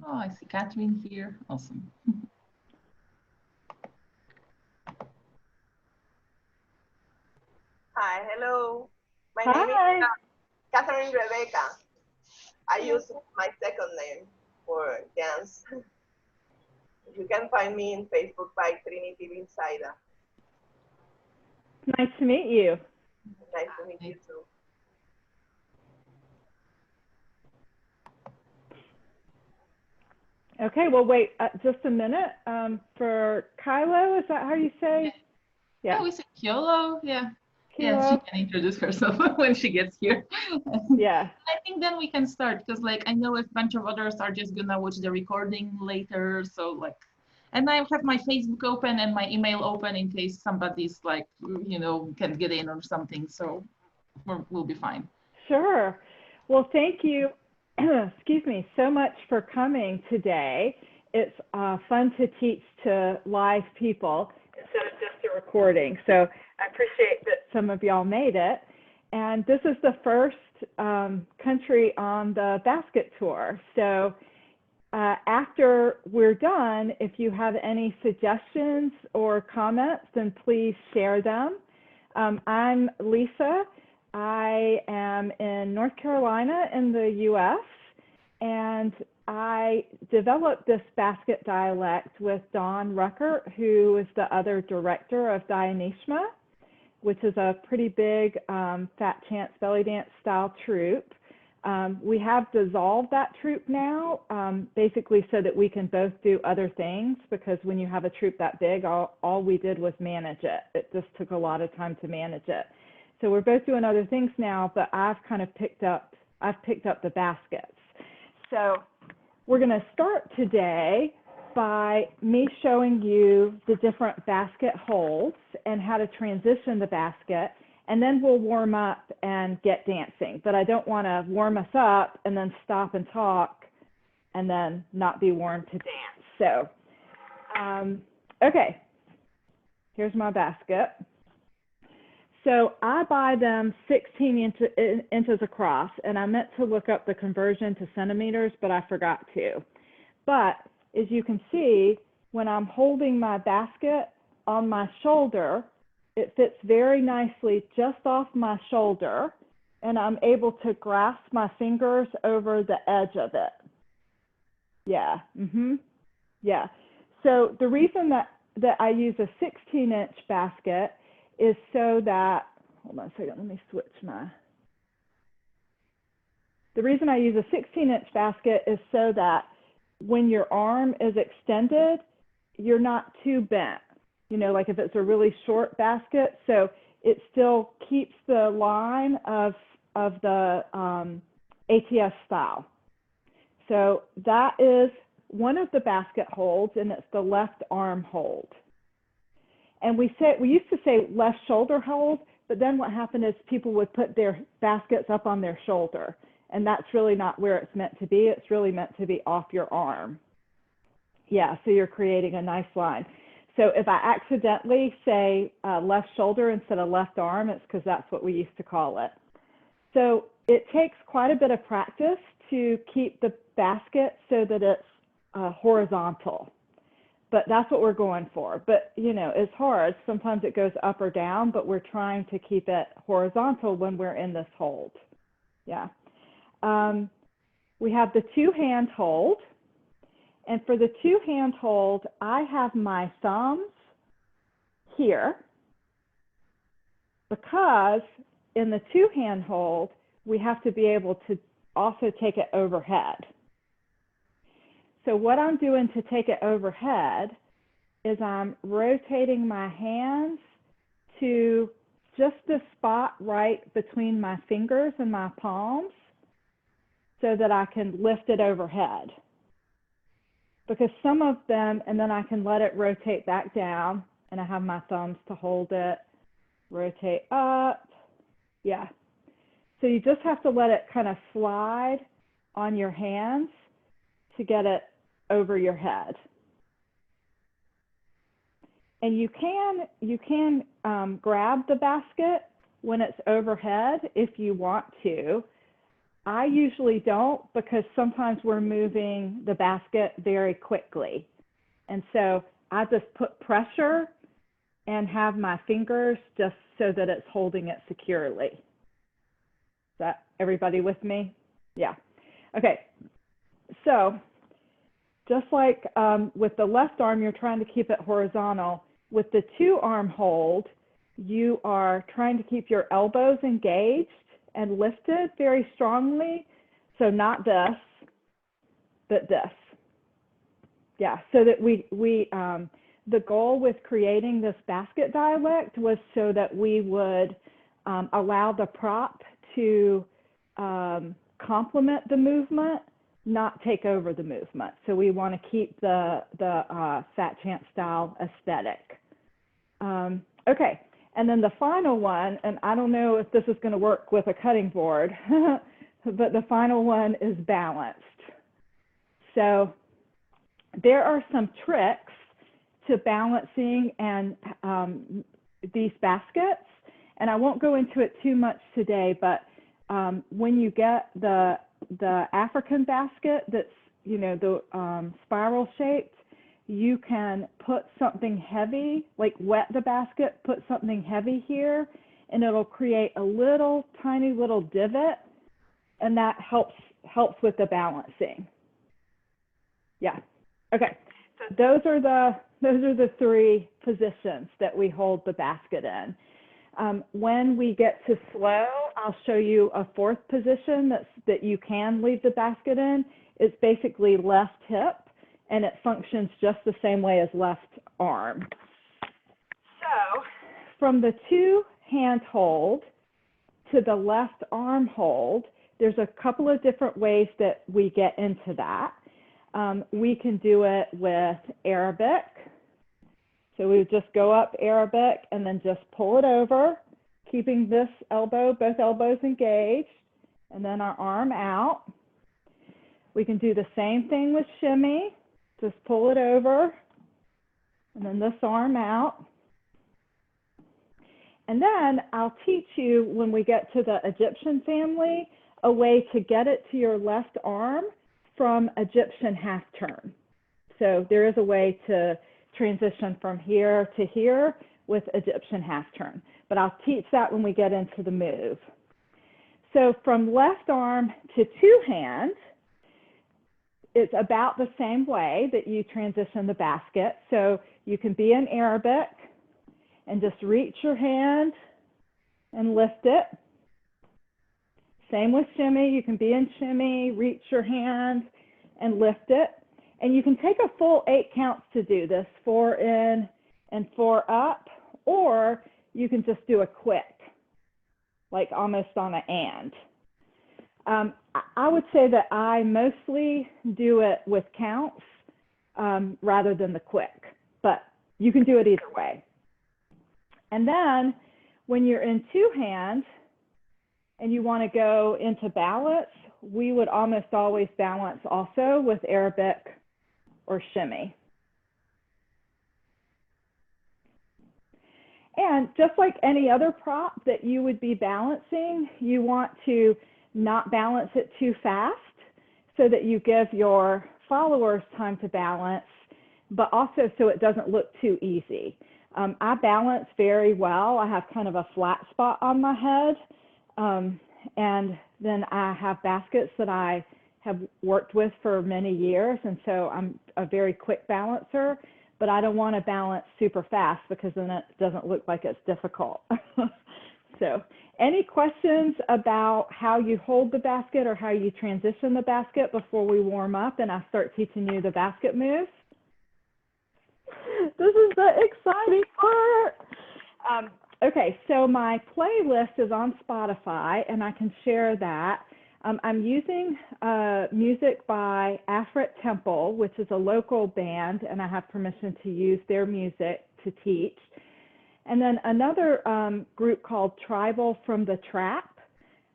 Oh, I see Catherine here. Awesome. Hi, hello. My name is Hi. Catherine Rebecca. I Hello. use my second name for Jans. You can find me in Facebook by Trinity Linsaida. Nice to meet you. Nice to meet Hi. you too. Okay, well, wait just a minute. For Kylo, is that how you Yeah. say? Yeah, Yeah, we said Kyolo. Yeah. Yeah, she Kilo. can introduce herself when she gets here. Yeah, I think then we can start because like I know a bunch of others are just gonna watch the recording later. So like, and I have my Facebook open and my email open in case somebody's like, can get in or something. So we'll be fine. sure. Well, thank you, excuse me, so much for coming today. It's fun to teach to live people instead of just a recording. So I appreciate that some of y'all made it. And this is the first country on the basket tour. So after we're done, if you have any suggestions or comments, then please share them. I'm Lisa. I am in North Carolina in the US, and I developed this basket dialect with Don Ruckert, who is the other director of Dionyshma, which is a pretty big fat chance belly dance style troupe. We have dissolved that troupe now, basically so that we can both do other things, because when you have a troupe that big, all we did was manage it. It just took a lot of time to manage it. So we're both doing other things now, but I've picked up the baskets. So we're going to start today by me showing you the different basket holds and how to transition the basket, and then we'll warm up and get dancing. But I don't want to warm us up and then stop and talk and then not be warm to dance. So, okay, here's my basket. So I buy them 16 inches across, and I meant to look up the conversion to centimeters, but I forgot to. But as you can see, when I'm holding my basket on my shoulder, it fits very nicely just off my shoulder, and I'm able to grasp my fingers over the edge of it. Yeah, yeah. So the reason that I use a 16-inch basket is so that, hold on a second, let me switch the reason I use a 16-inch basket is so that when your arm is extended, you're not too bent, like if it's a really short basket. So it still keeps the line of the ATS style. So that is one of the basket holds, and it's the left arm hold. And we used to say left shoulder hold, but then what happened is people would put their baskets up on their shoulder, and that's really not where it's meant to be. It's really meant to be off your arm. Yeah, so you're creating a nice line. So if I accidentally say left shoulder instead of left arm, it's because that's what we used to call it. So it takes quite a bit of practice to keep the basket so that it's horizontal. But that's what we're going for. But, it's hard. Sometimes it goes up or down, but we're trying to keep it horizontal when we're in this hold. Yeah. We have the two-hand hold. And for the two-hand hold, I have my thumbs here, because in the two-hand hold, we have to be able to also take it overhead. So what I'm doing to take it overhead is I'm rotating my hands to just the spot right between my fingers and my palms so that I can lift it overhead. Because some of them, and then I can let it rotate back down, and I have my thumbs to hold it, rotate up. Yeah. So you just have to let it kind of slide on your hands to get it over your head. And you can grab the basket when it's overhead if you want to, I usually don't, because sometimes we're moving the basket very quickly. And so I just put pressure and have my fingers just so that it's holding it securely. Is that everybody with me? Yeah. Okay. So just like with the left arm, you're trying to keep it horizontal. With the 2-arm hold, you are trying to keep your elbows engaged and lifted very strongly. So not this, but this. Yeah, so that the goal with creating this basket dialect was so that we would allow the prop to complement the movement, not take over the movement. So we want to keep the Fat Chance style aesthetic. Okay, and then the final one, and I don't know if this is going to work with a cutting board, but the final one is balanced. So there are some tricks to balancing and these baskets, and I won't go into it too much today, but when you get the African basket that's, you know, the spiral shaped, you can put something heavy, like wet the basket, put something heavy here, and it'll create a little tiny little divot, and that helps with the balancing. Yeah. Okay. So those are the 3 positions that we hold the basket in. When we get to slow, I'll show you a 4th position that you can leave the basket in. It's basically left hip, and it functions just the same way as left arm. So from the 2-hand hold to the left arm hold, there's a couple of different ways that we get into that. We can do it with Arabic. So we would just go up Arabic and then just pull it over, keeping this elbow, both elbows engaged, and then our arm out. We can do the same thing with shimmy. Just pull it over, and then this arm out. And then I'll teach you, when we get to the Egyptian family, a way to get it to your left arm from Egyptian half turn. So there is a way to transition from here to here with Egyptian half turn, but I'll teach that when we get into the move. So from left arm to 2-hand, it's about the same way that you transition the basket. So you can be in Arabic and just reach your hand and lift it. Same with shimmy. You can be in shimmy, reach your hand and lift it. And you can take a full 8 counts to do this, 4 in and 4 up, or you can just do a quick, like almost on an and. I would say that I mostly do it with counts rather than the quick, but you can do it either way. And then when you're in 2-hand and you want to go into balance, we would almost always balance also with Arabic or shimmy. And just like any other prop that you would be balancing, you want to not balance it too fast so that you give your followers time to balance, but also so it doesn't look too easy. I balance very well. I have kind of a flat spot on my head. And then I have baskets that I have worked with for many years. And so I'm a very quick balancer, but I don't want to balance super fast because then it doesn't look like it's difficult. So any questions about how you hold the basket or how you transition the basket before we warm up and I start teaching you the basket moves? This is the exciting part. Okay, so my playlist is on Spotify and I can share that. I'm using music by Afrit Temple, which is a local band, and I have permission to use their music to teach. And then another group called Tribal from the Trap,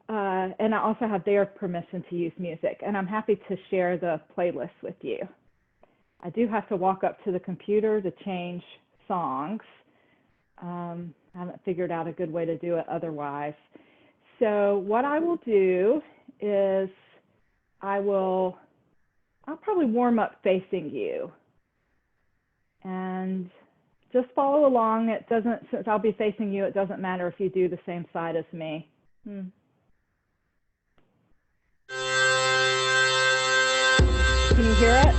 and I also have their permission to use music, and I'm happy to share the playlist with you. I do have to walk up to the computer to change songs. I haven't figured out a good way to do it otherwise. So what I will do is I'll probably warm up facing you. And just follow along. It doesn't, since I'll be facing you, it doesn't matter if you do the same side as me. Can you hear it?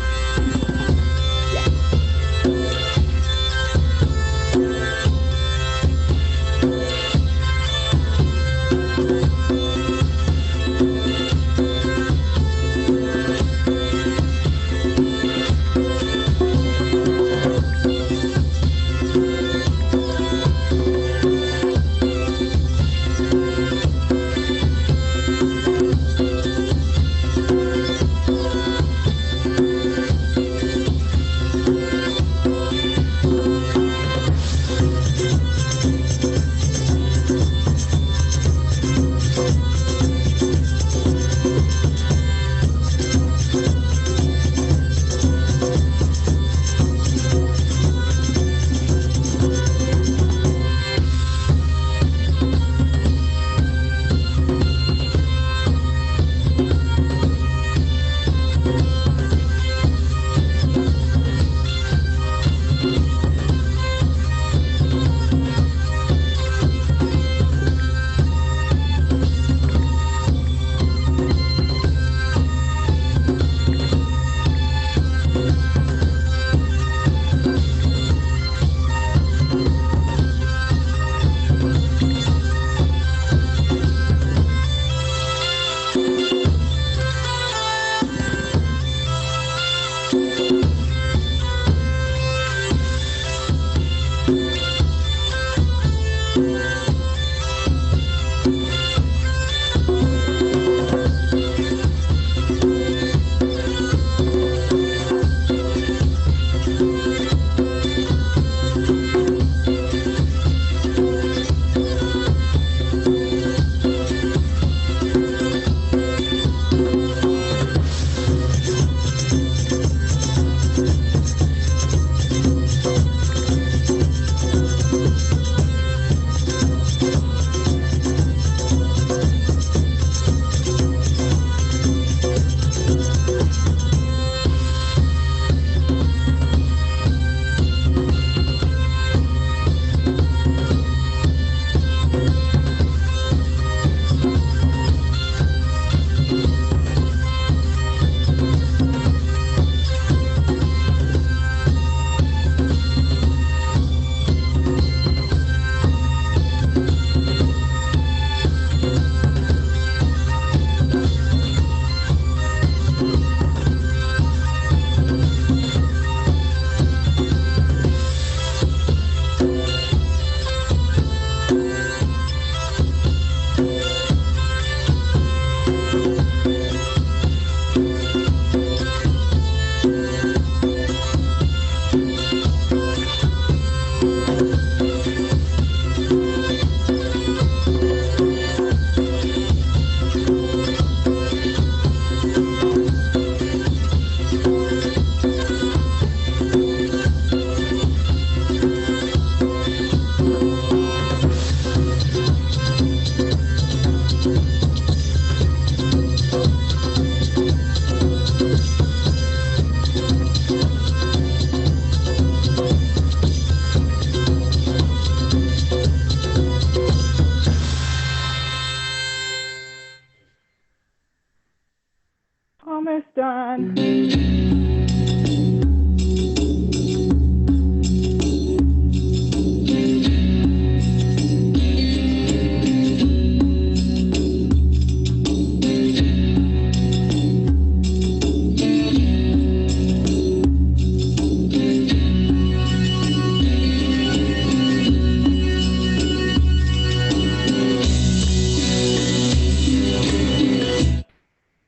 Almost done.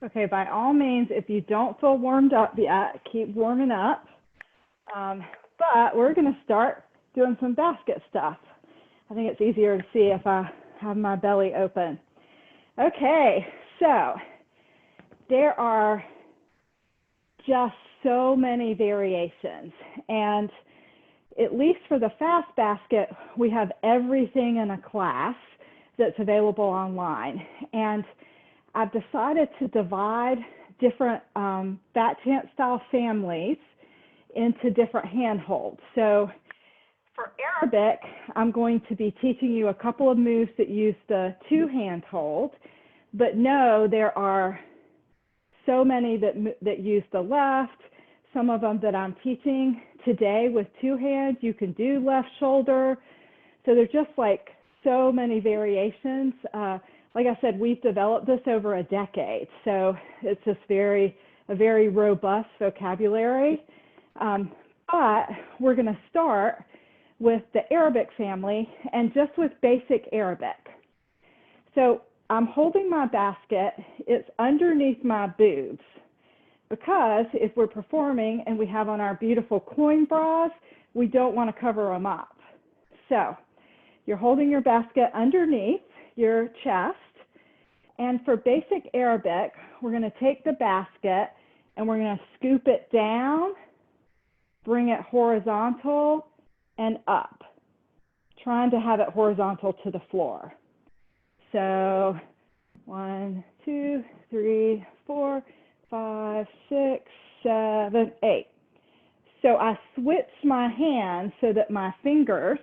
Okay, by all means, if you don't feel warmed up yet, keep warming up. But we're going to start doing some basket stuff. I think it's easier to see if I have my belly open. Okay, so there are just so many variations. And at least for the fast basket, we have everything in a class that's available online. And I've decided to divide different fat chant style families into different handholds. So for Arabic, I'm going to be teaching you a couple of moves that use the two-hand hold, but no, there are so many that use the left. Some of them that I'm teaching today with two hands, you can do left shoulder. So there's just like so many variations. Like I said, we've developed this over a decade. So it's just a very robust vocabulary. But we're gonna start with the Arabic family and just with basic Arabic. So I'm holding my basket, it's underneath my boobs, because if we're performing and we have on our beautiful coin bras, we don't want to cover them up. So you're holding your basket underneath your chest, and for basic Arabic, we're going to take the basket and we're going to scoop it down, bring it horizontal and up, trying to have it horizontal to the floor. So 1, 2, 3, 4, 5, 6, 7, 8. So I switched my hands so that my fingers,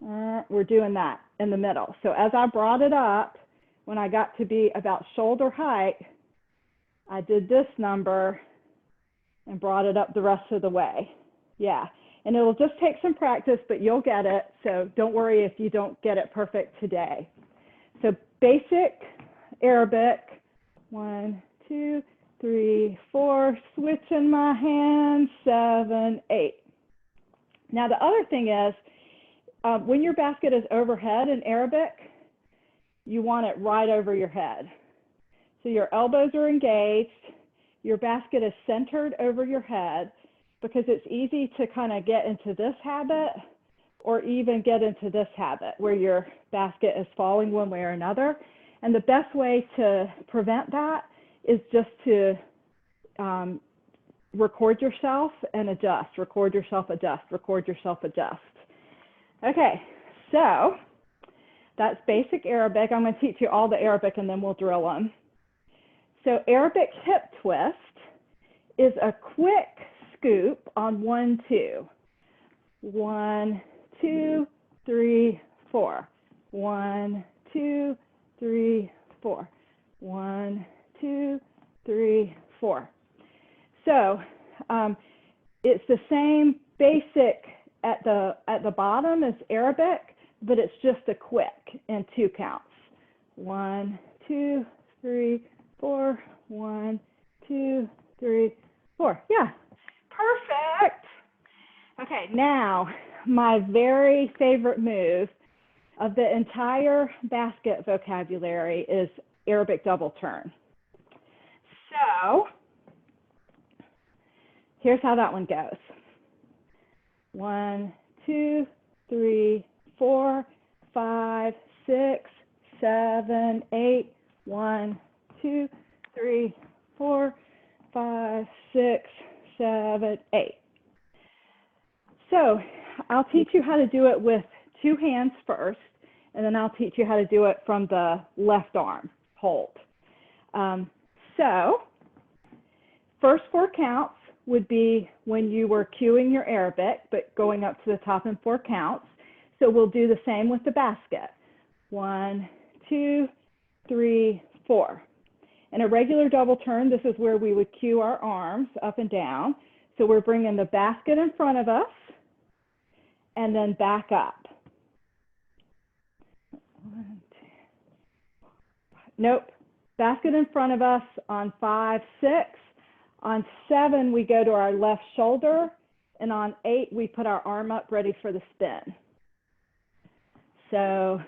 we're doing that in the middle. So as I brought it up, when I got to be about shoulder height, I did this number and brought it up the rest of the way. Yeah, and it'll just take some practice, but you'll get it. So don't worry if you don't get it perfect today. So basic Arabic, 1, 2, 3, 4, switching my hands, 7, 8. Now the other thing is, when your basket is overhead in Arabic, you want it right over your head. So your elbows are engaged, your basket is centered over your head, because it's easy to kind of get into this habit or even get into this habit where your basket is falling one way or another. And the best way to prevent that is just to record yourself and adjust, record yourself, adjust, record yourself, adjust. Okay, so that's basic Arabic. I'm going to teach you all the Arabic and then we'll drill them. So Arabic hip twist is a quick scoop on 1, 2. 1, 2, 3, 4. 1, 2, 3, 4. 1, 2, 3, 4. So it's the same basic at the bottom as Arabic, but it's just a quick in 2 counts. 1, 2, 3, 4. 1, 2, 3, 4. Yeah, perfect. Okay, now my very favorite move of the entire basket vocabulary is Arabic double turn. So here's how that one goes. 1, 2, 3, 4, 5, 6, 7, 8. 1, 2, 3, 4, 5, 6, 7, 8. So I'll teach you how to do it with 2 hands first, and then I'll teach you how to do it from the left arm hold. So first 4 counts would be when you were cueing your Arabic, but going up to the top in 4 counts. So we'll do the same with the basket. 1, 2, 3, 4. In a regular double turn, this is where we would cue our arms up and down. So we're bringing the basket in front of us and then back up. 1, 2, nope, basket in front of us on 5, 6. On 7, we go to our left shoulder, and on 8, we put our arm up ready for the spin. So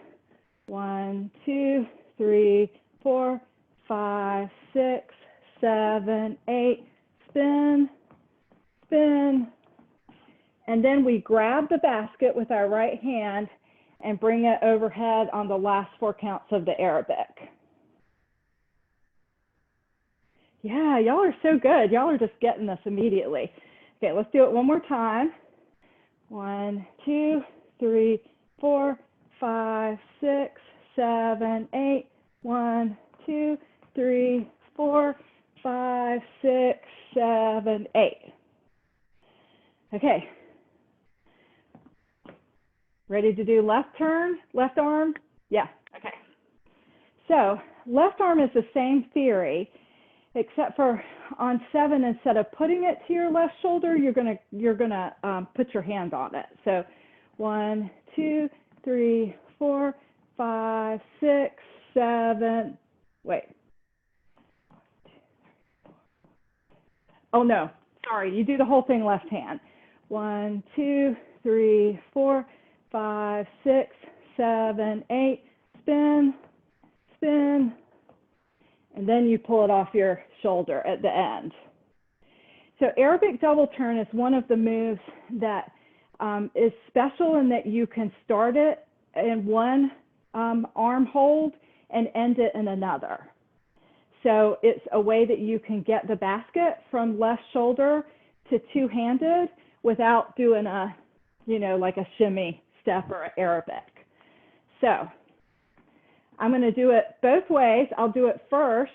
1, 2, 3, 4, 5, 6, 7, 8, spin, spin. And then we grab the basket with our right hand and bring it overhead on the last 4 counts of the Arabic. Yeah, y'all are so good. Y'all are just getting this immediately. Okay, let's do it one more time. 1, 2, 3, 4, 5, 6, 7, 8. 1, 2, 3, 4, 5, 6, 7, 8. Okay. Ready to do left turn, left arm? Yeah, okay. So left arm is the same theory, except for on 7, instead of putting it to your left shoulder, you're gonna put your hand on it. So 1, 2, 3, 4, 5, 6, 7, wait. Oh no, sorry, you do the whole thing left hand. 1, 2, 3, 4, 5, 6, 7, 8, spin, spin, and then you pull it off your shoulder at the end. So Arabic double turn is one of the moves that is special in that you can start it in one arm hold and end it in another. So it's a way that you can get the basket from left shoulder to two-handed without doing a, like a shimmy step or Arabic. So I'm going to do it both ways. I'll do it first,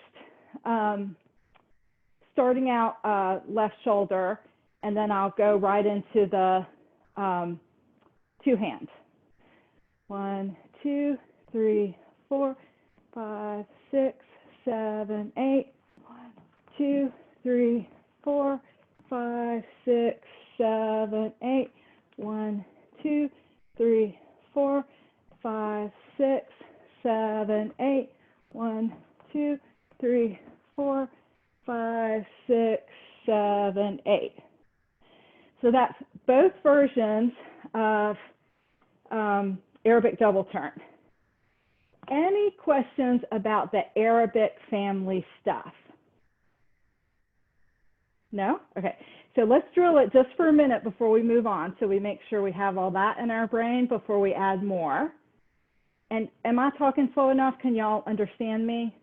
starting out left shoulder, and then I'll go right into the two-hand. 1, 2, 3, 4, 5, 6, 7, 8. 1, 2, 3, 4, 5, 6, 7, 8. 1, 2, 3, 4, 5, 6, 7, 8. 1, 2, 3, 4, 5, 6, 7, 8. So that's both versions of Arabic double turn. Any questions about the Arabic family stuff? No? Okay. So let's drill it just for a minute before we move on, so we make sure we have all that in our brain before we add more. And am I talking slow enough? Can y'all understand me?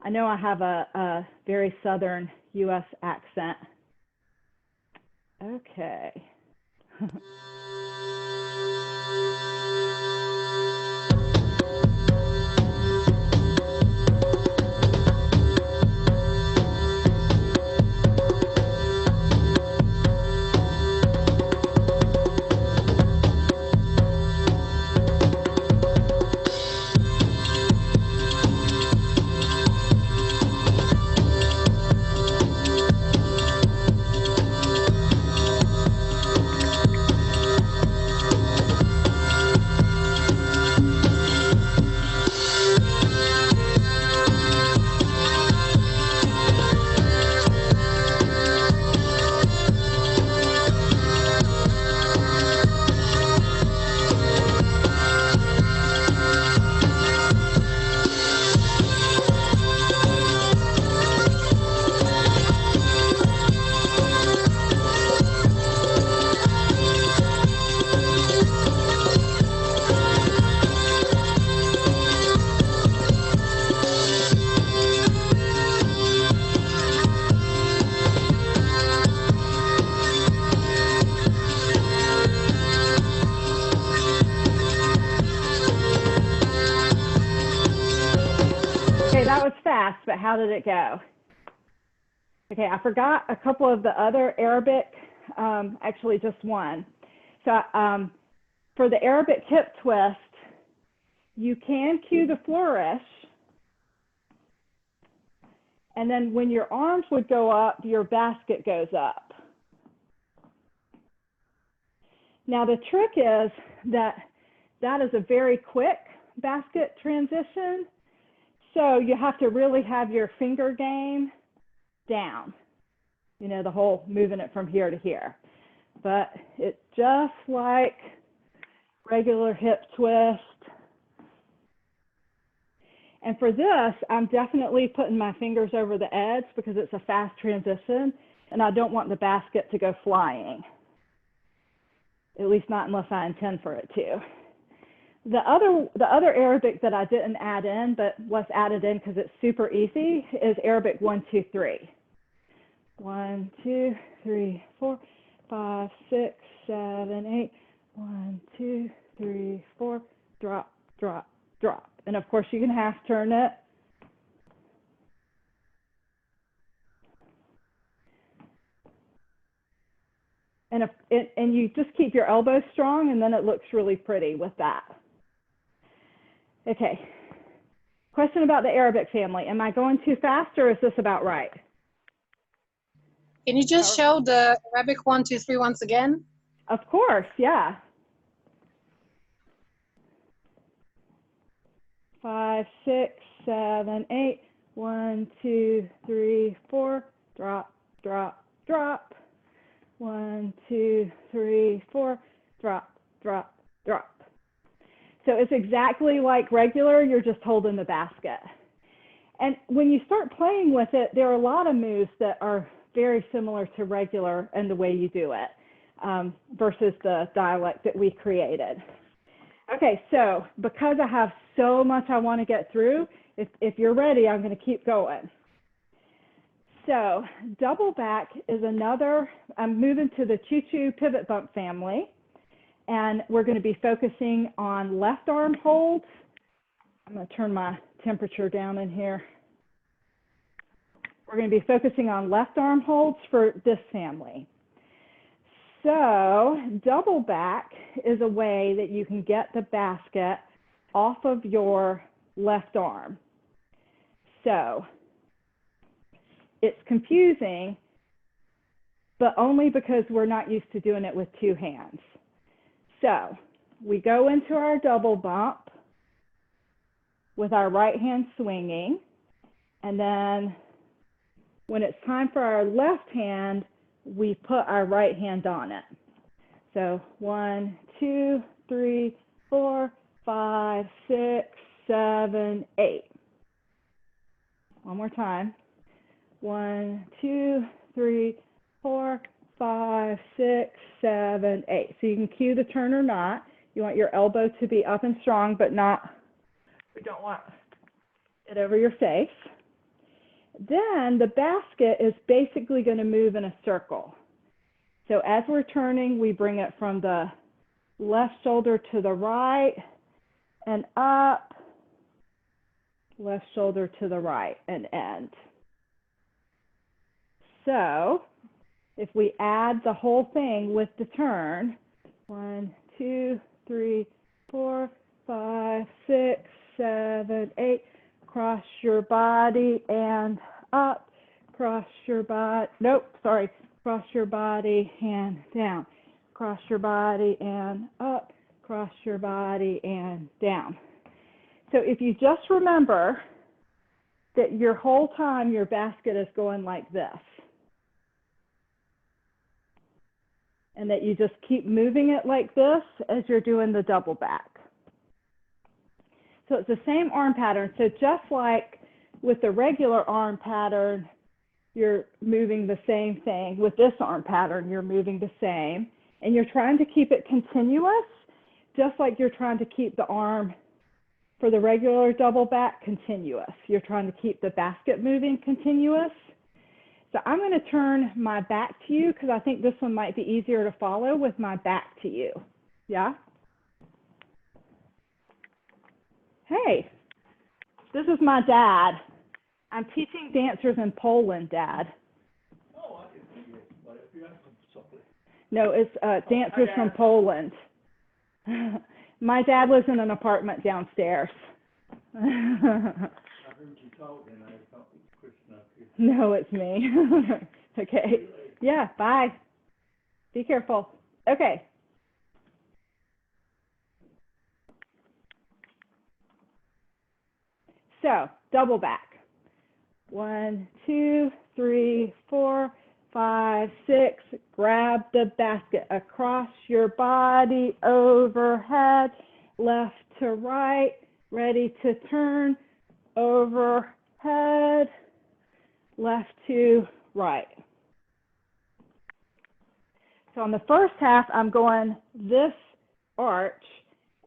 I know I have a very southern US accent. Okay. Okay, that was fast, but how did it go? Okay, I forgot a couple of the other Arabic, actually just one. So for the Arabic hip twist, you can cue the flourish. And then when your arms would go up, your basket goes up. Now the trick is that that is a very quick basket transition. So you have to really have your finger game down, the whole moving it from here to here. But it's just like regular hip twist. And for this, I'm definitely putting my fingers over the edge because it's a fast transition and I don't want the basket to go flying. At least not unless I intend for it to. The other Arabic that I didn't add in, but was added in because it's super easy, is Arabic 1, 2, 3. 1, 2, 3, 4, 5, 6, 7, 8. 1, 2, 3, 4. Drop, drop, drop. And of course you can half turn it, and you just keep your elbows strong, and then it looks really pretty with that. Okay. Question about the Arabic family. Am I going too fast, or is this about right? Can you just show the Arabic 1, 2, 3 once again? Of course, yeah. 5, 6, 7, 8. 1, 2, 3, 4. Drop, drop, drop. 1, 2, 3, 4. Drop, drop, drop. So it's exactly like regular, you're just holding the basket. And when you start playing with it, there are a lot of moves that are very similar to regular and the way you do it versus the dialect that we created. Okay, so because I have so much I want to get through, if you're ready, I'm going to keep going. So double back is another, I'm moving to the choo-choo pivot bump family. And we're going to be focusing on left arm holds. I'm going to turn my temperature down in here. We're going to be focusing on left arm holds for this family. So double back is a way that you can get the basket off of your left arm. So it's confusing, but only because we're not used to doing it with two hands. So we go into our double bump with our right hand swinging, and then when it's time for our left hand, we put our right hand on it. So 1, 2, 3, 4, 5, 6, 7, 8. One more time. 1, 2, 3, 4, 5, 6, 7, 8. So you can cue the turn or not. You want your elbow to be up and strong, but not, we don't want it over your face. Then the basket is basically going to move in a circle. So as we're turning, we bring it from the left shoulder to the right and up, left shoulder to the right and end. So if we add the whole thing with the turn, 1, 2, 3, 4, 5, 6, 7, 8, cross your body and up, cross your body, nope, sorry, cross your body and down, cross your body and up, cross your body and down. So if you just remember that your whole time your basket is going like this, and that you just keep moving it like this as you're doing the double back. So it's the same arm pattern. So just like with the regular arm pattern, you're moving the same thing. With this arm pattern, you're moving the same. And you're trying to keep it continuous, just like you're trying to keep the arm for the regular double back continuous. You're trying to keep the basket moving continuous. So I'm going to turn my back to you because I think this one might be easier to follow with my back to you. Yeah? Hey, this is my dad. I'm teaching dancers in Poland, Dad. Oh, I can see it, but if you have something. No, it's dancers from Poland. My dad lives in an apartment downstairs. I heard you talking, I thought it was Krishna up here. No, it's me. Okay. Yeah, bye. Be careful. Okay. So, double back. 1, 2, 3, 4, 5, 6. Grab the basket across your body, overhead, left to right, ready to turn, overhead, left to right. So on the first half, I'm going this arch,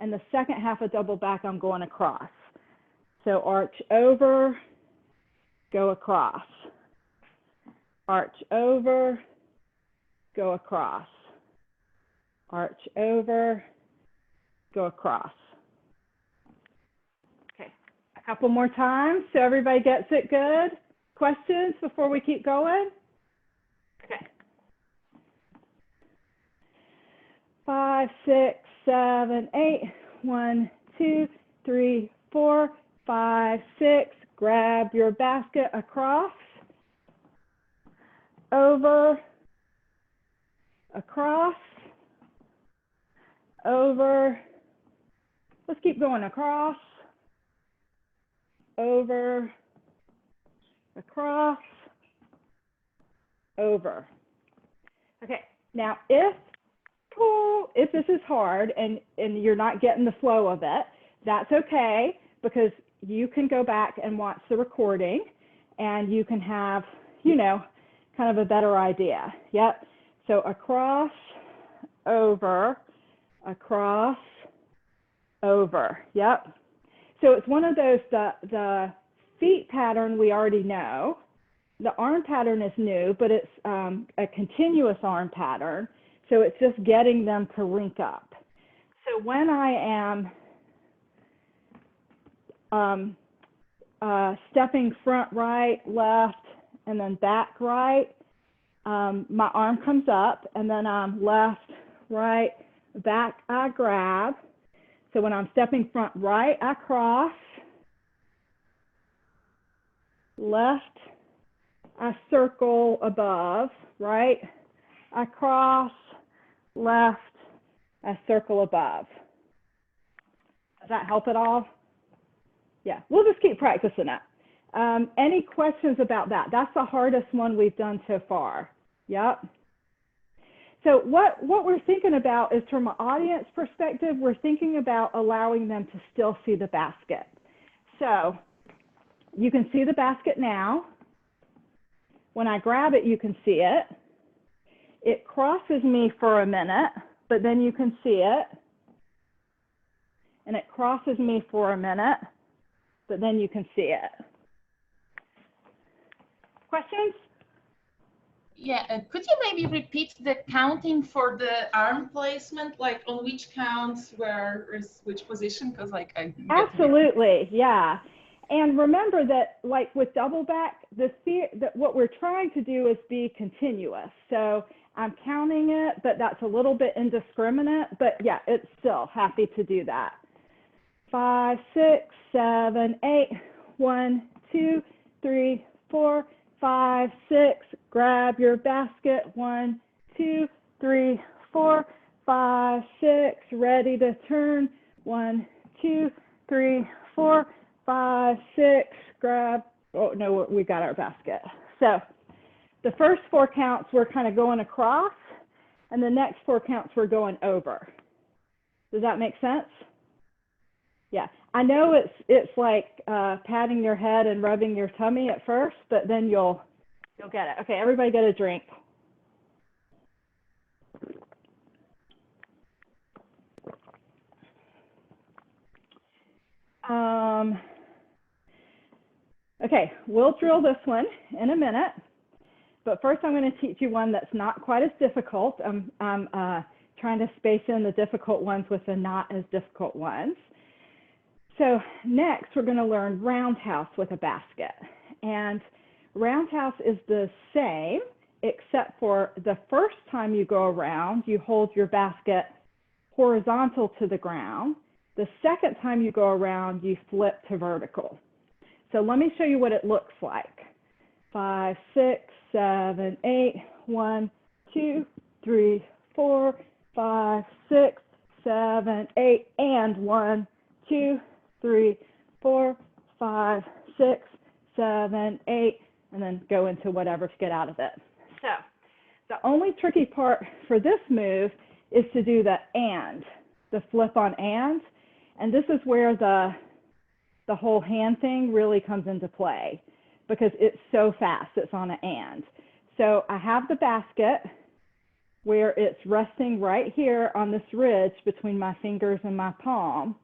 and the second half of double back, I'm going across. So arch over, go across. Arch over, go across. Arch over, go across. Okay, a couple more times so everybody gets it good. Questions before we keep going? Okay. 5, 6, 7, 8. 1, 2, 3, 4, 5, 6. Grab your basket across, over, across, over. Let's keep going. Across, over, across, over. Okay, now if this is hard and you're not getting the flow of it, that's okay, because you can go back and watch the recording and you can have, you know, kind of a better idea. Yep. So across, over, across, over. Yep. So it's one of those, the feet pattern we already know. The arm pattern is new, but it's a continuous arm pattern. So it's just getting them to link up. So when I am stepping front right, left, and then back right, my arm comes up, and then I'm left, right, back, I grab. So when I'm stepping front right, I cross. Left, I circle above, right, I cross. Left, I circle above. Does that help at all? Yeah, we'll just keep practicing it. Any questions about that? That's the hardest one we've done so far. Yep. So what we're thinking about is, from an audience perspective, we're thinking about allowing them to still see the basket. So you can see the basket now. When I grab it, you can see it. It crosses me for a minute, but then you can see it. And it crosses me for a minute, but then you can see it. Questions? Yeah, could you maybe repeat the counting for the arm placement, like on which counts, where is which position? Because like I Absolutely, yeah. And remember that, like with double back, what we're trying to do is be continuous. So I'm counting it, but that's a little bit indiscriminate. But yeah, it's still happy to do that. 5, 6, 7, 8. 1, 2, 3, 4, 5, 6. Grab your basket. 1, 2, 3, 4, 5, 6. Ready to turn. 1, 2, 3, 4, 5, 6. Grab. Oh no, we got our basket. So the first 4 counts we're kind of going across, and the next 4 counts we're going over. Does that make sense? Yeah, I know it's like patting your head and rubbing your tummy at first, but then you'll get it. Okay, everybody get a drink. Okay, we'll drill this one in a minute, but first I'm going to teach you one that's not quite as difficult. I'm trying to space in the difficult ones with the not as difficult ones. So next, we're going to learn roundhouse with a basket. And roundhouse is the same, except for the first time you go around, you hold your basket horizontal to the ground. The second time you go around, you flip to vertical. So let me show you what it looks like. 5, 6, 7, 8. 1, 2, 3, 4, 5, 6, 7, 8. And 1, 2, 3, 4, 5, 6, 7, 8, and then go into whatever to get out of it. So the only tricky part for this move is to do the and, the flip on and this is where the whole hand thing really comes into play, because it's so fast, it's on an and. So I have the basket where it's resting right here on this ridge between my fingers and my palm.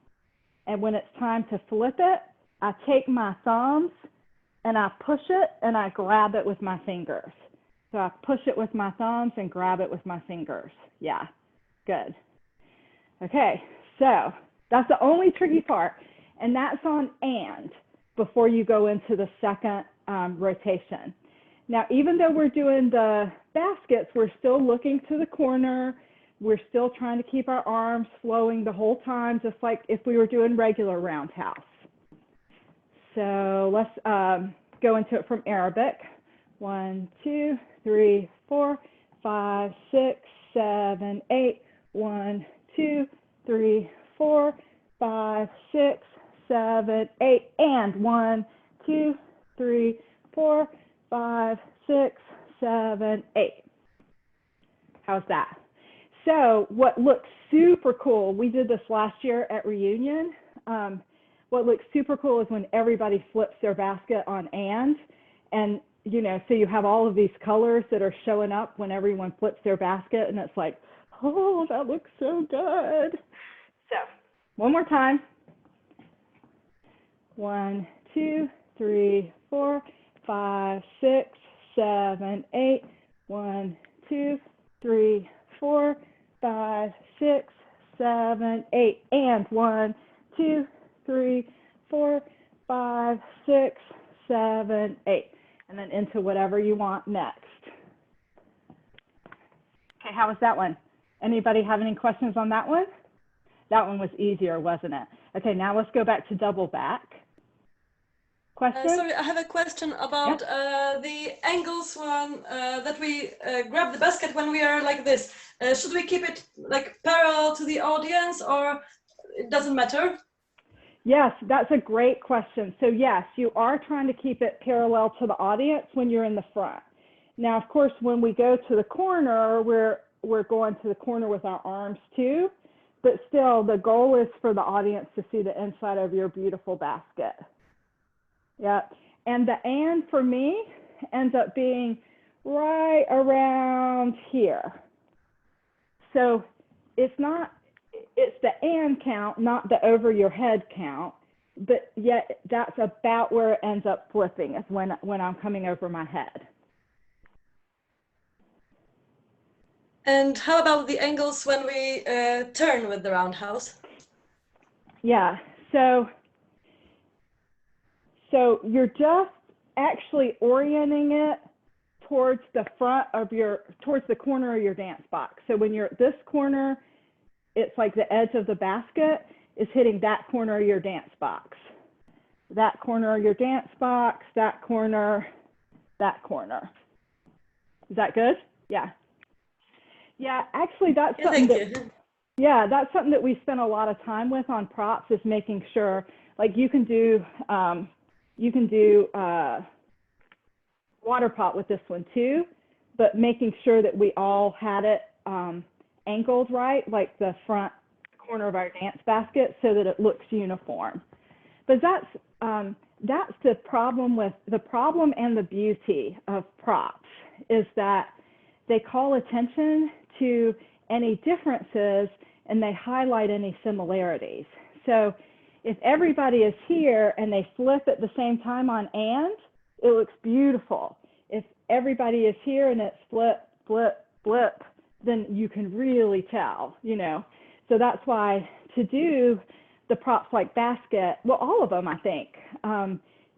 And when it's time to flip it, I take my thumbs and I push it and I grab it with my fingers. So I push it with my thumbs and grab it with my fingers. Yeah, good. Okay, so that's the only tricky part. And that's on and before you go into the second rotation. Now, even though we're doing the baskets, we're still looking to the corner, we're still trying to keep our arms flowing the whole time, just like if we were doing regular roundhouse. So let's go into it from Arabic. 1, 2, 3, 4, 5, 6, 7, 8. 1, 2, 3, 4, 5, 6, 7, 8. And 1, 2, 3, 4, 5, 6, 7, 8. How's that? So what looks super cool, we did this last year at Reunion. What looks super cool is when everybody flips their basket on and you know, so you have all of these colors that are showing up when everyone flips their basket, and it's like, oh, that looks so good. So one more time. 1, 2, 3, 4, 5, 6, 7, 8. 1, 2, 3, 4, 5, 6, 7, 8. And 1, 2, 3, 4, 5, 6, 7, 8. And then into whatever you want next. Okay, how was that one? Anybody have any questions on that one? That one was easier, wasn't it? Okay, now let's go back to double back. Question? Sorry, I have a question about the angles when that we grab the basket when we are like this. Should we keep it like parallel to the audience, or it doesn't matter? Yes, that's a great question. So yes, you are trying to keep it parallel to the audience when you're in the front. Now, of course, when we go to the corner, we're going to the corner with our arms too, but still the goal is for the audience to see the inside of your beautiful basket. Yeah, and the and for me ends up being right around here. So it's the and count, not the over your head count, but yet that's about where it ends up flipping, is when I'm coming over my head. And how about the angles when we turn with the roundhouse? Yeah, so you're just actually orienting it towards the front of towards the corner of your dance box. So when you're at this corner, it's like the edge of the basket is hitting that corner of your dance box. That corner of your dance box, that corner, that corner. Is that good? Yeah. Yeah, actually that's something that's something that we spend a lot of time with on props, is making sure, like you can do water pot with this one too, but making sure that we all had it angled right, like the front corner of our dance basket, so that it looks uniform. But that's the problem and the beauty of props, is that they call attention to any differences and they highlight any similarities. So if everybody is here and they flip at the same time on and, it looks beautiful. If everybody is here and it's flip, flip, flip, then you can really tell, you know. So that's why to do the props like basket, well, all of them, I think,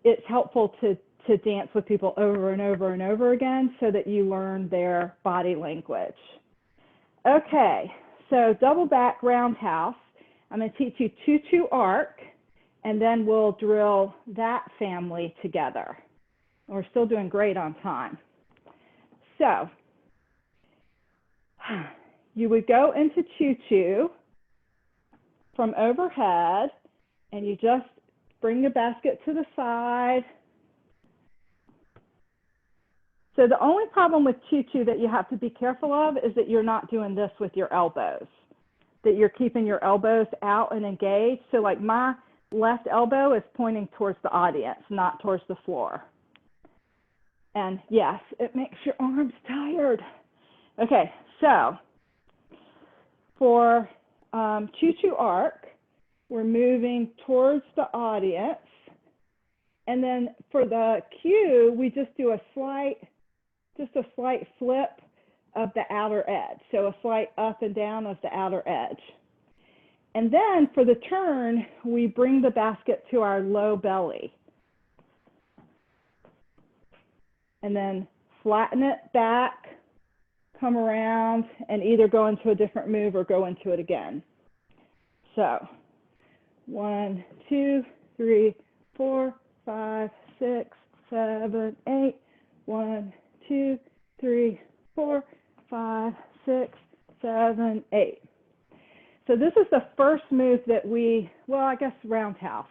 it's helpful to dance with people over and over and over again, so that you learn their body language. Okay, so double back roundhouse. I'm going to teach you 2-2 arc, and then we'll drill that family together. We're still doing great on time. So you would go into 2-2 from overhead, and you just bring the basket to the side. So the only problem with 2-2 that you have to be careful of is that you're not doing this with your elbows, that you're keeping your elbows out and engaged. So like my left elbow is pointing towards the audience, not towards the floor. And yes, it makes your arms tired. Okay, so for 2-2 arc, we're moving towards the audience. And then for the cue, we just do a slight flip of the outer edge. So a slight up and down of the outer edge. And then for the turn, we bring the basket to our low belly. And then flatten it back, come around and either go into a different move or go into it again. So 1, 2, 3, 4, 5, 6, 7, 8. 1, 2, 3, 4, 5, 6, 7, 8. So this is the first move that we, well, I guess roundhouse.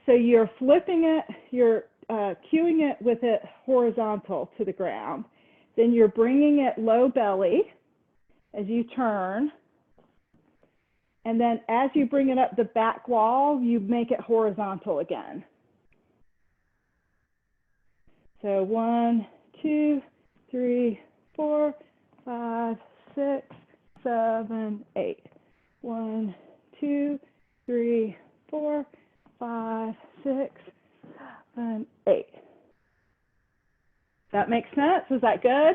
So you're flipping it, you're cueing it with it horizontal to the ground. Then you're bringing it low belly as you turn. And then as you bring it up the back wall, you make it horizontal again. So 1, 2, 3, 4, 5, 6, 7, 8. 1, 2, 3, 4, 5, 6, 7, 8. That makes sense? Is that good?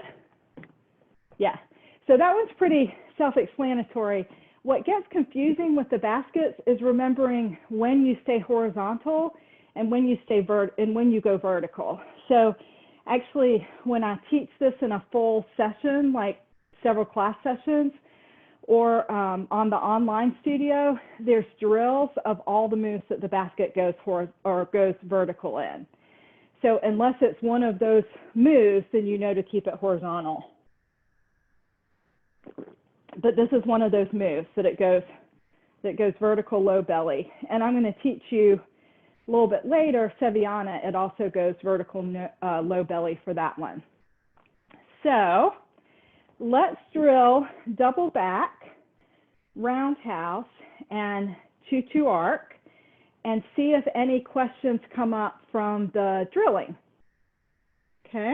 Yeah. So that one's pretty self-explanatory. What gets confusing with the baskets is remembering when you stay horizontal and when you stay when you go vertical. So actually, when I teach this in a full session, like several class sessions, or on the online studio, there's drills of all the moves that the basket goes vertical in. So unless it's one of those moves, then you know to keep it horizontal. But this is one of those moves that goes vertical low belly. And I'm going to teach you a little bit later, Sevillana, it also goes vertical low belly for that one. So let's drill double back, roundhouse, and tutu arc, and see if any questions come up from the drilling. Okay.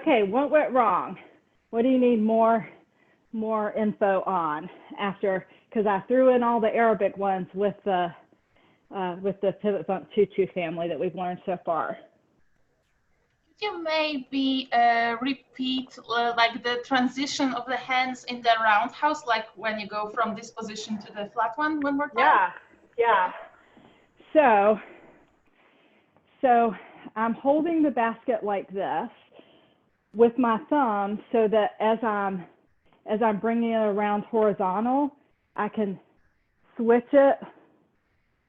Okay, what went wrong? What do you need more info on after? Because I threw in all the Arabic ones with the pivot bump tutu family that we've learned so far. Could you maybe repeat like the transition of the hands in the roundhouse, like when you go from this position to the flat one more time? Yeah. So I'm holding the basket like this with my thumb, so that as I'm bringing it around horizontal, I can switch it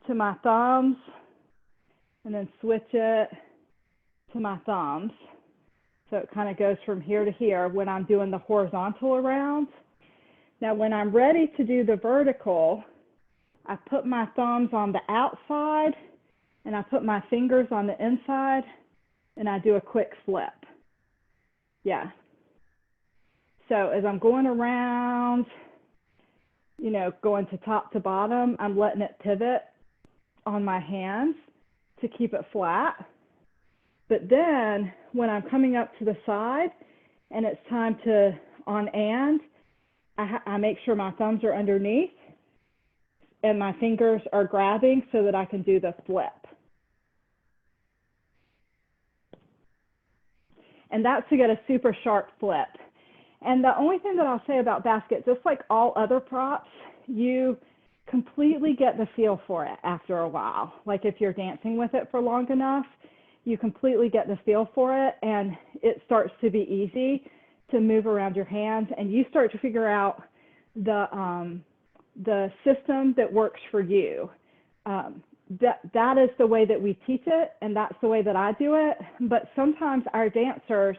to my thumbs and then switch it to my thumbs. So it kind of goes from here to here when I'm doing the horizontal around. Now, when I'm ready to do the vertical, I put my thumbs on the outside and I put my fingers on the inside and I do a quick flip. Yeah. So as I'm going around, you know, going to top to bottom, I'm letting it pivot on my hands to keep it flat. But then when I'm coming up to the side and it's time to I make sure my thumbs are underneath and my fingers are grabbing so that I can do the flip. And that's to get a super sharp flip. And the only thing that I'll say about basket, just like all other props, you completely get the feel for it after a while. Like if you're dancing with it for long enough, you completely get the feel for it and it starts to be easy to move around your hands and you start to figure out the system that works for you. That is the way that we teach it and that's the way that I do it. But sometimes our dancers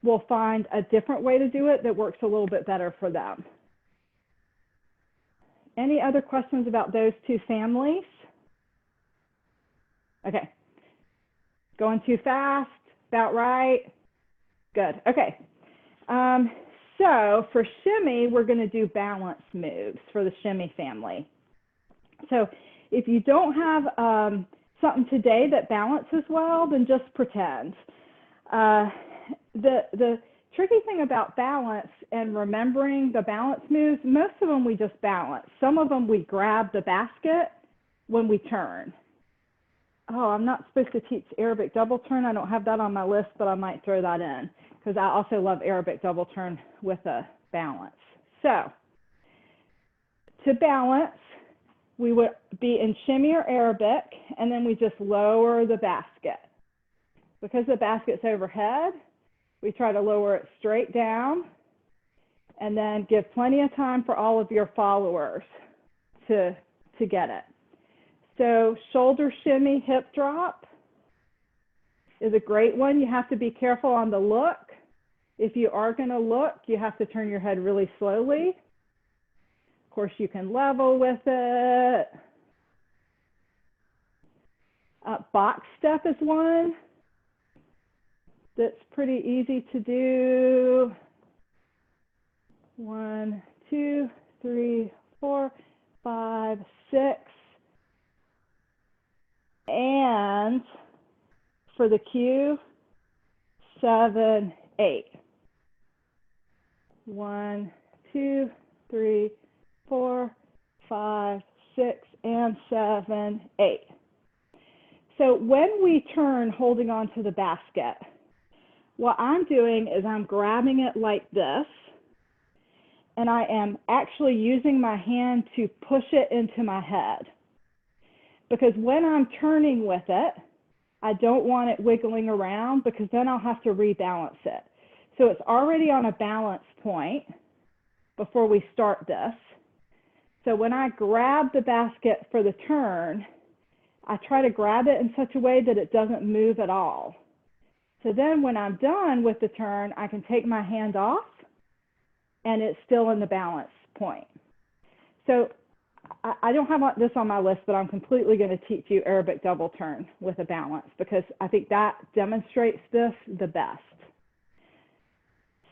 will find a different way to do it that works a little bit better for them. Any other questions about those two families? Okay. Going too fast? About right? Good. Okay. So for shimmy, we're going to do balance moves for the shimmy family. So if you don't have something today that balances well, then just pretend. The tricky thing about balance and remembering the balance moves, most of them we just balance. Some of them we grab the basket when we turn. Oh, I'm not supposed to teach Arabic double turn. I don't have that on my list, but I might throw that in because I also love Arabic double turn with a balance. So to balance, we would be in shimmy or Arabic, and then we just lower the basket. Because the basket's overhead, we try to lower it straight down and then give plenty of time for all of your followers to get it. So shoulder shimmy, hip drop is a great one. You have to be careful on the look. If you are going to look, you have to turn your head really slowly. Of course, you can level with it. Box step is one that's pretty easy to do. 1, 2, 3, 4, 5, 6. And for the cue, 7, 8. 1, 2, 3, 4, 5, 6, and 7, 8. So when we turn holding on to the basket, what I'm doing is I'm grabbing it like this, and I am actually using my hand to push it into my head. Because when I'm turning with it, I don't want it wiggling around because then I'll have to rebalance it. So it's already on a balance point before we start this. So when I grab the basket for the turn, I try to grab it in such a way that it doesn't move at all. So then when I'm done with the turn, I can take my hand off and it's still in the balance point. So I don't have this on my list, but I'm completely going to teach you Arabic double turn with a balance because I think that demonstrates this the best.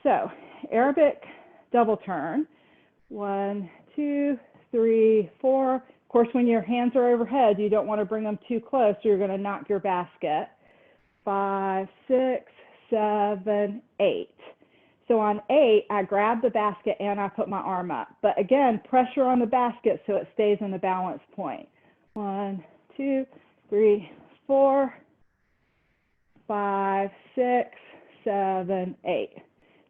So Arabic double turn, 1, 2, 3, 4. Of course, when your hands are overhead, you don't want to bring them too close or you're going to knock your basket. 5, 6, 7, 8. So on 8, I grab the basket and I put my arm up. But again, pressure on the basket so it stays in the balance point. 1, 2, 3, 4, 5, 6, 7, 8.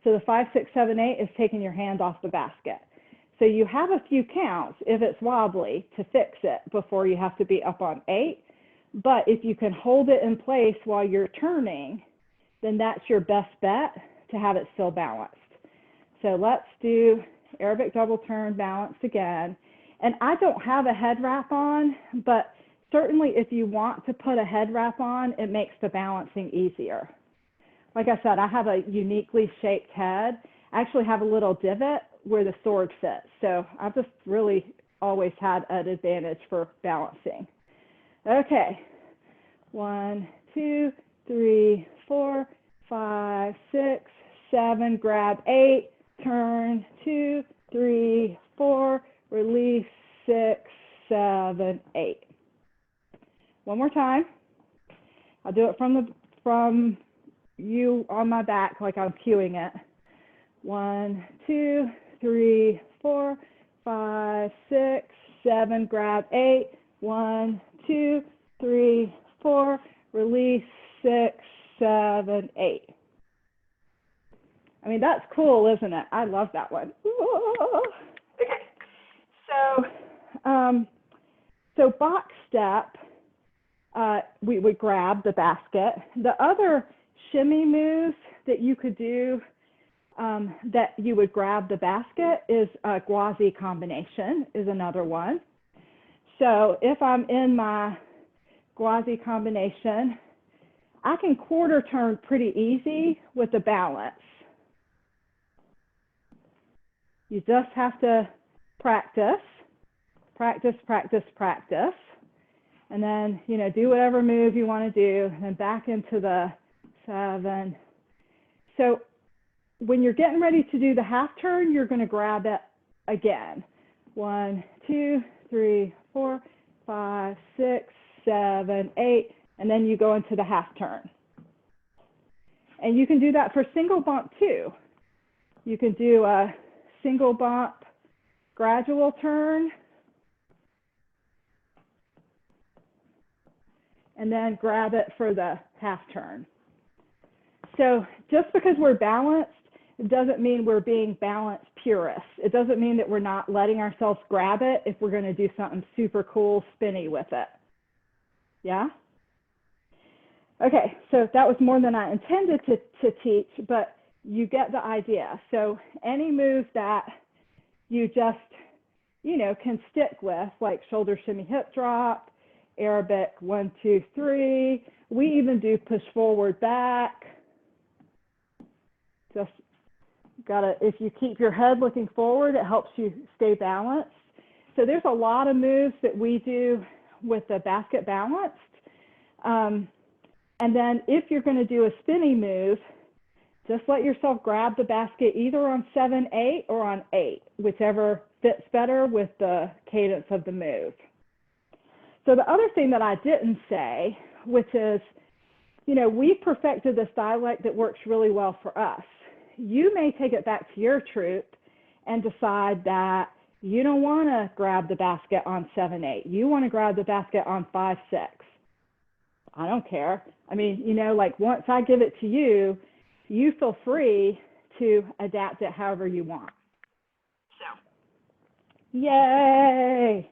So the 5, 6, 7, 8 is taking your hand off the basket. So you have a few counts if it's wobbly to fix it before you have to be up on 8. But if you can hold it in place while you're turning, then that's your best bet to have it still balanced. So let's do Arabic double turn balance again. And I don't have a head wrap on, but certainly if you want to put a head wrap on, it makes the balancing easier. Like I said, I have a uniquely shaped head. I actually have a little divot where the sword fits. So I've just really always had an advantage for balancing. Okay, 1, 2, 3, 4, 5, 6, 7, grab 8, turn 2, 3, 4, release 6, 7, 8. One more time. I'll do it from you on my back like I'm cueing it. 1, 2, 3, 4, 5, 6, 7, grab 8, 1, 2, 3, 4, release 6, 7, 8. I mean, that's cool, isn't it? I love that one. Okay, so box step, we would grab the basket. The other shimmy moves that you could do that you would grab the basket is a Gwazi combination is another one. So if I'm in my Gwazi combination, I can quarter turn pretty easy with the balance. You just have to practice, practice, practice, practice. And then, you know, do whatever move you want to do, and then back into the 7. So when you're getting ready to do the half turn, you're going to grab it again. 1, 2, 3, 4, 5, 6, 7, 8, and then you go into the half turn. And you can do that for single bump too. You can do a single bump gradual turn, and then grab it for the half turn. So just because we're balanced, it doesn't mean we're being balanced purists. It doesn't mean that we're not letting ourselves grab it if we're going to do something super cool, spinny with it. Yeah? Okay, so that was more than I intended to teach, but you get the idea. So any move that you just, you know, can stick with, like shoulder shimmy hip drop, Arabic 1, 2, 3. We even do push forward back. Just gotta, if you keep your head looking forward, it helps you stay balanced. So there's a lot of moves that we do with the basket balanced. And then if you're going to do a spinny move, just let yourself grab the basket either on 7, 8 or on 8, whichever fits better with the cadence of the move. So the other thing that I didn't say, which is, you know, we perfected this dialect that works really well for us. You may take it back to your troop and decide that you don't want to grab the basket on 7, 8. You want to grab the basket on 5, 6. I don't care. I mean, you know, like once I give it to you, you feel free to adapt it however you want. So, yay.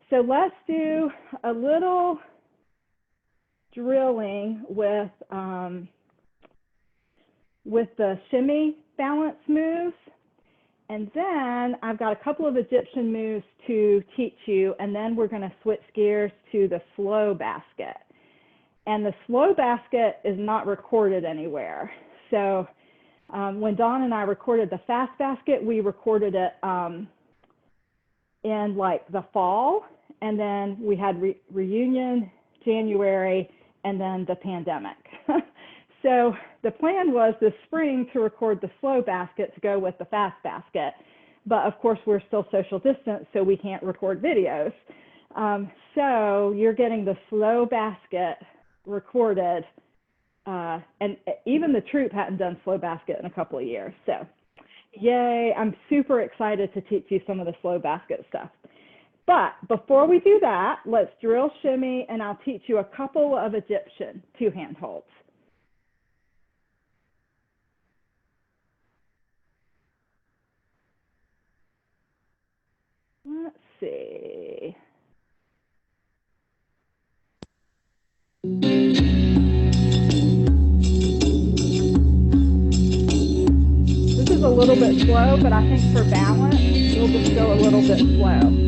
So let's do a little drilling with the shimmy balance moves. And then I've got a couple of Egyptian moves to teach you, and then we're going to switch gears to the slow basket. And the slow basket is not recorded anywhere. So when Dawn and I recorded the fast basket, we recorded it in like the fall, and then we had reunion January, and then the pandemic. So the plan was this spring to record the slow basket to go with the fast basket. But of course, we're still social distance, so we can't record videos. So you're getting the slow basket recorded and even the troop hadn't done slow basket in a couple of years. So yay, I'm super excited to teach you some of the slow basket stuff. But before we do that, let's drill shimmy, and I'll teach you a couple of Egyptian two-hand holds. Let's see. This is a little bit slow, but I think for balance, we'll just go a little bit slow.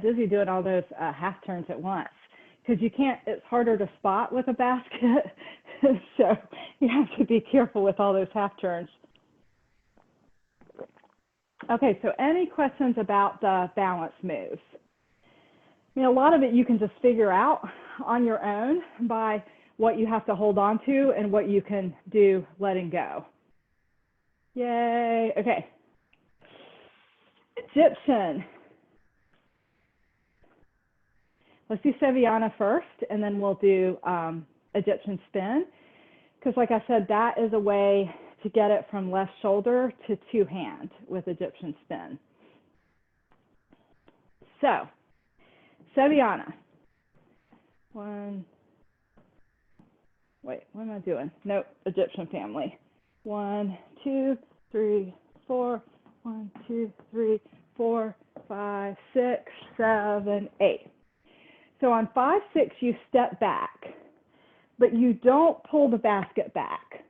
Dizzy doing all those half turns at once, because you can't, it's harder to spot with a basket. So you have to be careful with all those half turns. Okay, so any questions about the balance moves? I mean, a lot of it you can just figure out on your own by what you have to hold on to and what you can do letting go. Yay, okay. Egyptian. Let's do Seviana first, and then we'll do Egyptian spin. Because like I said, that is a way to get it from left shoulder to two hand with Egyptian spin. So, Seviana. One, wait, what am I doing? Nope, Egyptian family. 1, 2, 3, 4. 1, 2, 3, 4, 5, 6, 7, 8. So on 5, 6, you step back, but you don't pull the basket back,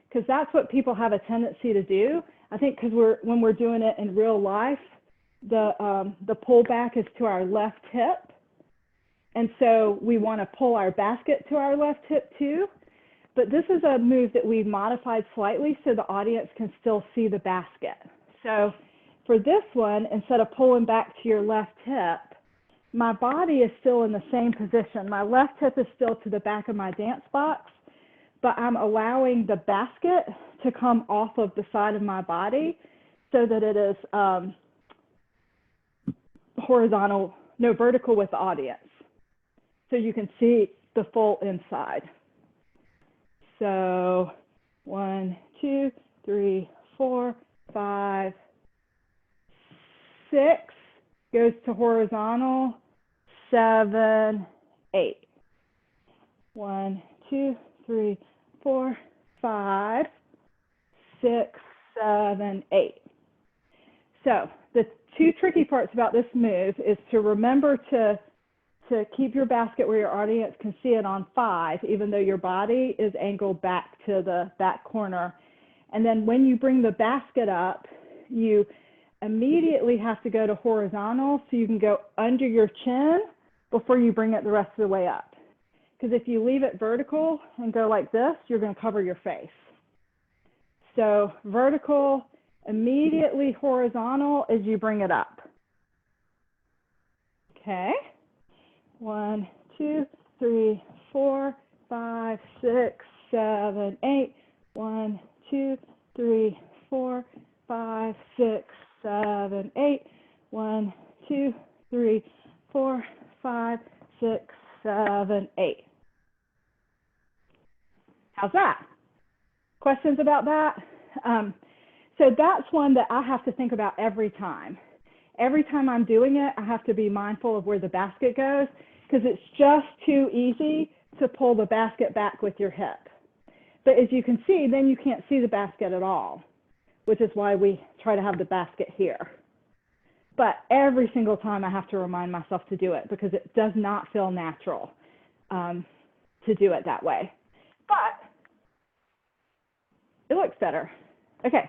because that's what people have a tendency to do. I think because when we're doing it in real life, the pull back is to our left hip, and so we want to pull our basket to our left hip too. But this is a move that we've modified slightly so the audience can still see the basket. So for this one, instead of pulling back to your left hip, my body is still in the same position. My left hip is still to the back of my dance box, but I'm allowing the basket to come off of the side of my body so that it is horizontal, no, vertical with the audience. So you can see the full inside. So 1, 2, 3, 4, 5, 6 goes to horizontal, 7, 8. 1, 2, 3, 4, 5, 6, 7, 8. So the two tricky parts about this move is to remember to keep your basket where your audience can see it on 5, even though your body is angled back to the back corner. And then when you bring the basket up, you immediately have to go to horizontal so you can go under your chin before you bring it the rest of the way up. Because if you leave it vertical and go like this, you're going to cover your face. So vertical, immediately horizontal as you bring it up. Okay. 1, 2, 3, 4, 5, 6, 7, 8. 1, 2, 3, 4, 5, 6, 7, 8. 1, 2, 3, 4, 5, 6, 7, 8. How's that? Questions about that? So that's one that I have to think about every time. Every time I'm doing it, I have to be mindful of where the basket goes because it's just too easy to pull the basket back with your hip. But as you can see, then you can't see the basket at all, which is why we try to have the basket here. But every single time I have to remind myself to do it because it does not feel natural to do it that way. But it looks better. Okay,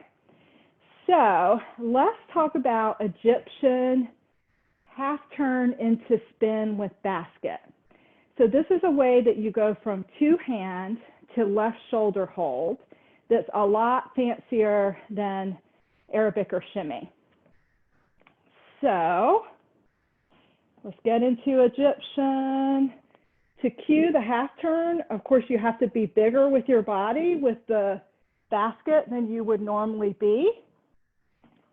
so let's talk about Egyptian half turn into spin with basket. So this is a way that you go from two hand to left shoulder hold that's a lot fancier than Arabic or shimmy. So let's get into Egyptian. To cue the half turn, of course, you have to be bigger with your body with the basket than you would normally be.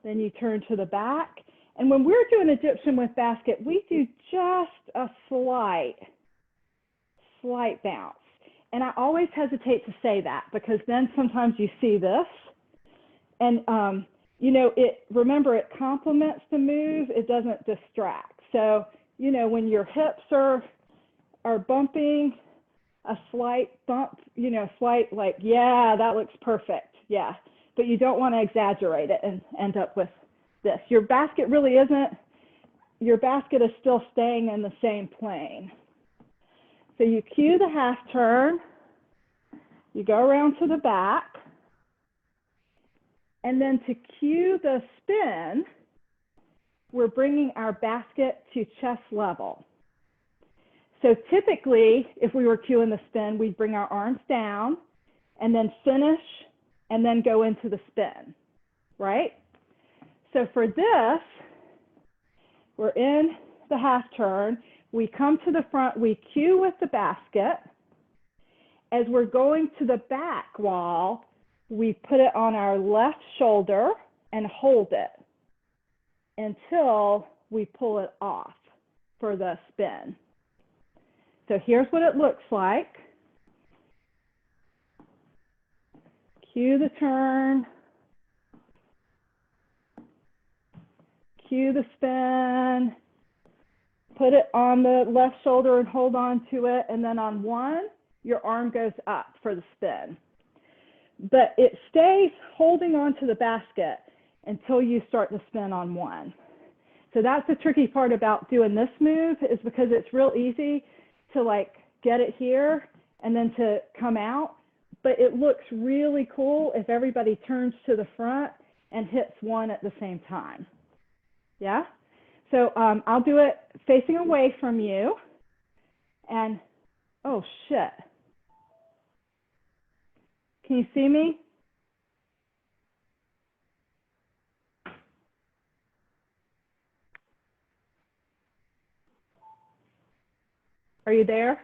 Then you turn to the back. And when we're doing Egyptian with basket, we do just a slight bounce. And I always hesitate to say that because then sometimes you see this. And, you know, remember, it complements the move. It doesn't distract. So, you know, when your hips are bumping, a slight bump, you know, slight like, yeah, that looks perfect. Yeah. But you don't want to exaggerate it and end up with this. Your basket really isn't, your basket is still staying in the same plane. So you cue the half turn, you go around to the back, and then to cue the spin, we're bringing our basket to chest level. So typically, if we were cueing the spin, we'd bring our arms down and then finish and then go into the spin, right? So for this, we're in the half turn. We come to the front, we cue with the basket. As we're going to the back wall, we put it on our left shoulder and hold it until we pull it off for the spin. So here's what it looks like. Cue the turn. Cue the spin. Put it on the left shoulder and hold on to it. And then on one, your arm goes up for the spin. But it stays holding on to the basket until you start to spin on one. So that's the tricky part about doing this move is because it's real easy to like get it here and then to come out, but it looks really cool if everybody turns to the front and hits one at the same time. Yeah? So I'll do it facing away from you and, oh shit. Can you see me? Are you there?